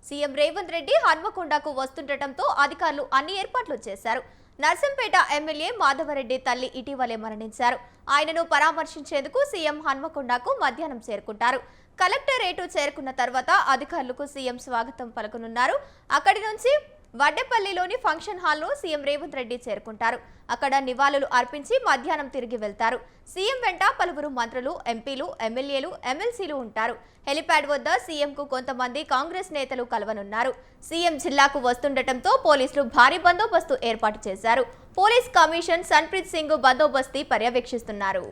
CM Revanth Reddy హన్మకొండకు వస్తుండటంతో అధికారులు అన్ని ఏర్పాట్లు చేశారు. నర్సంపేట ఎమ్మెల్యే మాధవరెడ్డి తల్లి ఇటీవలే మరణించారు. ఆయనను పరామర్శించేందుకు సీఎం హన్మకొండకు మధ్యాహ్నం చేరుకుంటారు. కలెక్టరేట్ చేరుకున్న తర్వాత అధికారులకు సీఎం స్వాగతం పలకనున్నారు. అక్కడి నుంచి వడ్డెపల్లిలోని ఫంక్షన్ హాల్లో సీఎం రేవంత్ రెడ్డి చేరుకుంటారు. అక్కడ నివాళులు అర్పించి మధ్యాహ్నం తిరిగి వెళ్తారు. సీఎం వెంట పలువురు మంత్రులు, ఎంపీలు, ఎమ్మెల్యేలు, ఎమ్మెల్సీలు ఉంటారు. హెలిప్యాడ్ వద్ద సీఎంకు కొంతమంది కాంగ్రెస్ నేతలు కలవనున్నారు. సీఎం జిల్లాకు వస్తుండటంతో పోలీసులు భారీ బందోబస్తు ఏర్పాటు చేశారు. పోలీస్ కమిషన్ సన్ప్రీత్ సింగ్ బందోబస్తు పర్యవేక్షిస్తున్నారు.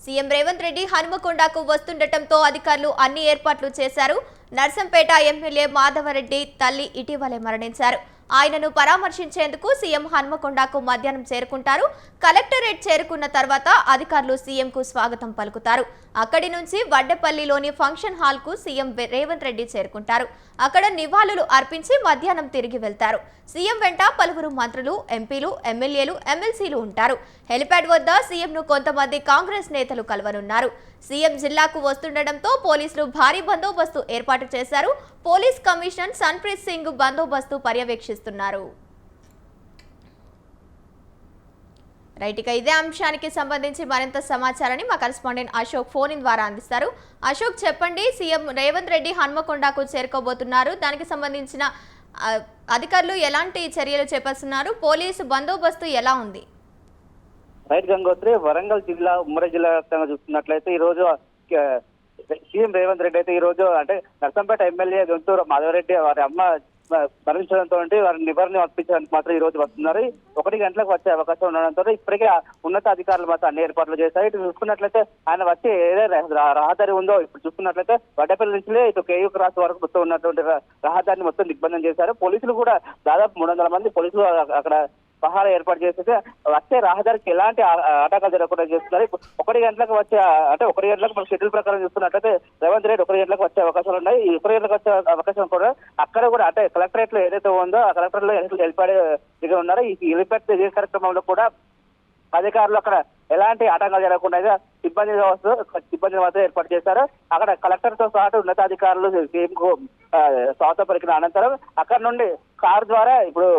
సీఎం రేవంత్ రెడ్డి హన్మకొండకు వస్తుండటంతో అధికారులు అన్ని ఏర్పాట్లు చేశారు. నర్సంపేట ఎమ్మెల్యే మాధవరెడ్డి తల్లి ఇటీవలే మరణించారు. ఆయనను పరామర్శించేందుకు సీఎం హన్మకొండకు మధ్యాహ్నం చేరుకుంటారు. కలెక్టరేట్ చేరుకున్న తర్వాత అధికారులు సీఎంకు స్వాగతం పలుకుతారు. అక్కడి నుంచి వడ్డెపల్లిలోని ఫంక్షన్ హాల్కు సీఎం రేవంత్ రెడ్డి చేరుకుంటారు. అక్కడ నివాళులు అర్పించి మధ్యాహ్నం తిరిగి వెళ్తారు. సీఎం వెంట పలువురు మంత్రులు, ఎంపీలు, ఎమ్మెల్యేలు, ఎమ్మెల్సీలు ఉంటారు. హెలిప్యాడ్ వద్ద సీఎంను కొంతమంది కాంగ్రెస్ నేతలు కలవనున్నారు. సీఎం జిల్లాకు వస్తుండటంతో పోలీసులు భారీ బందోబస్తు ఏర్పాటు చేశారు. పోలీస్ కమిషనర్ సన్ప్రీత్ సింగ్ బందోబస్తు పర్యవేక్షిస్తున్నారు. రైట్, ఇక ఇదే అంశానికి సంబంధించి మరింత సమాచారాన్ని మా కరెస్పాండెంట్ అశోక్ ఫోన్ ఇన్ ద్వారా అందిస్తారు. అశోక్, చెప్పండి, సీఎం రేవంత్ రెడ్డి హన్మకొండకు చేరుకోబోతున్నారు. దానికి సంబంధించిన అధికారులు ఎలాంటి చర్యలు చేపడుతున్నారు? పోలీసు బందోబస్తు ఎలా ఉంది? రైట్ గంగోత్రి, వరంగల్ జిల్లా ఉమ్మడి జిల్లా వ్యాప్తంగా చూస్తున్నట్లయితే ఈ రోజు సీఎం రేవంత్ రెడ్డి అయితే ఈ రోజు అంటే నర్సంపేట ఎమ్మెల్యే గొంతూరు మాధవరెడ్డి వారి అమ్మ మరణించడంతో వారిని నివారణ అర్పించడానికి మాత్రం ఈ రోజు వస్తున్నారు. 1 గంటలకు వచ్చే అవకాశం ఉండడంతో ఇప్పటికే ఉన్నత అధికారులు మాత్రం అన్ని ఏర్పాట్లు చేశారు. ఇటు చూసుకున్నట్లయితే ఆయన వచ్చి ఏదైతే రహదారి ఉందో ఇప్పుడు చూసుకున్నట్లయితే వడ్డపల్లి నుంచి ఇటు కేయూ క్రాస్ వరకు మొత్తం ఉన్నటువంటి రహదారిని మొత్తం దిగ్బంధం చేశారు. పోలీసులు కూడా దాదాపు 300 మంది పోలీసులు అక్కడ పహారా ఏర్పాటు చేసేసి వచ్చే రహదారికి ఎలాంటి ఆటంకాలు జరగకుండా చేస్తున్నారు. 1 గంటలకు వచ్చే అంటే 1 గంటలకు మన షెడ్యూల్ ప్రకారం చూస్తున్నట్లయితే రేవంత్ రెడ్డి 1 గంటలకు వచ్చే అవకాశాలు ఉన్నాయి. ఈ 1 గంటలకు వచ్చే అవకాశం కూడా అక్కడ కూడా అంటే కలెక్టరేట్ లో ఏదైతే ఉందో ఆ కలెక్టరేట్ లో హెలిప్యాడ్ దగ్గర ఉన్నారు. ఈ హెలిప్యాడ్ చేసే కార్యక్రమంలో కూడా అధికారులు అక్కడ ఎలాంటి ఆటంకాలు జరగకుండా సిబ్బంది మాత్రం ఏర్పాటు చేశారు. అక్కడ కలెక్టర్ తో పాటు ఉన్నతాధికారులు స్వాగతం పలికిన అనంతరం అక్కడ నుండి కారు ద్వారా ఇప్పుడు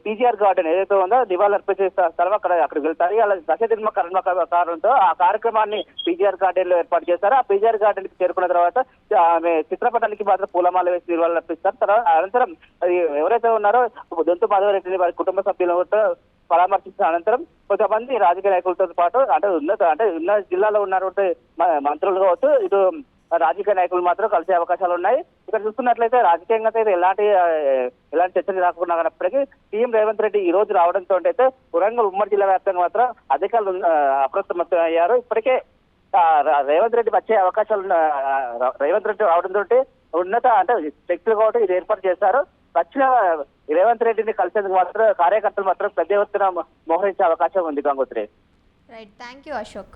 పీజీఆర్ గార్డెన్ ఏదైతే ఉందో నివాళులు అర్పించే స్థలం అక్కడికి వెళ్తారు. అలా దశదిర్మ కారణంతో ఆ కార్యక్రమాన్ని పీజీఆర్ గార్డెన్ లో ఏర్పాటు చేశారు. ఆ పీజీఆర్ గార్డెన్ కి చేరుకున్న తర్వాత ఆమె చిత్రపటానికి మాత్రం పూలమాల వేసి నివాళులు అర్పిస్తారు. తర్వాత అనంతరం ఎవరైతే ఉన్నారో దొంతు మాధవరెడ్డిని వారి కుటుంబ సభ్యులతో పరామర్శించిన అనంతరం కొంతమంది రాజకీయ నాయకులతో పాటు అంటే ఉన్న జిల్లాలో ఉన్నటువంటి మంత్రులు కావచ్చు, ఇటు రాజకీయ నాయకులు మాత్రం కలిసే అవకాశాలు ఉన్నాయి. ఇక్కడ చూస్తున్నట్లయితే రాజకీయంగా అయితే ఎలాంటి చర్చలు రాకుండా ఉన్నప్పటికీ సీఎం రేవంత్ రెడ్డి ఈ రోజు రావడంతో అయితే వరంగల్ ఉమ్మడి జిల్లా వ్యాప్తంగా మాత్రం అధికారులు అప్రమత్తం అయ్యారు. ఇప్పటికే రేవంత్ రెడ్డి వచ్చే అవకాశాలు రేవంత్ రెడ్డి రావడంతో ఉన్నత అంటే శక్తులు కాబట్టి ఇది ఏర్పాటు చేశారు. వచ్చిన రేవంత్ రెడ్డిని కలిసేందుకు మాత్రం కార్యకర్తలు మాత్రం పెద్ద ఎత్తున మోహరించే అవకాశం ఉంది. Gangotri. Right, thank you Ashok.